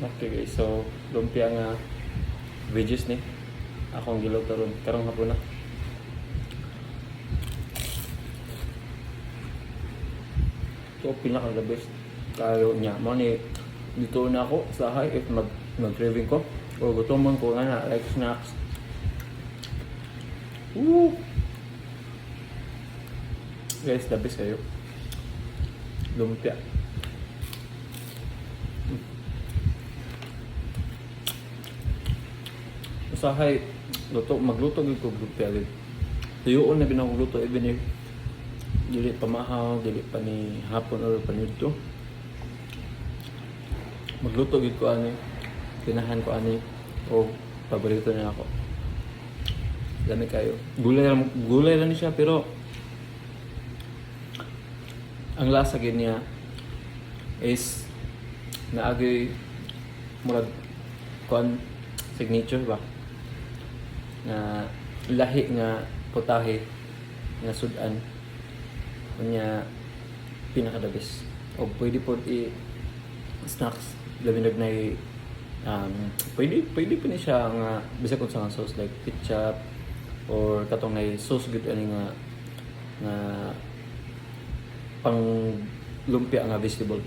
Okay guys, so lumpia nga veggies ni akong giluto ron karong hapon na. So pinaka the best kayo niya mo ni dito na ako sa hay if mag-craving ko o gutom man ko nga na like snacks. Woo! Guys, the best kayo. Lumpia. Usahay magluto gid ko lumpia gid. Tuyoon na binagluto even if dili pa mahaw, dili pa ni hapon or panudto. Magluto gid ko ani. Tinahan ko ani o paborito na ako. Dami kayo. Gulay lang siya pero ang lasa gid niya is naagay murag kon signature ba na lahi nga putahe nga sudan kanya pinakadabis o pwede po snacks labi na pwede pa ni siya nga bisag kung sa sauce like ketchup or katong na sauce good ani nga pang lumpia nga vegetable.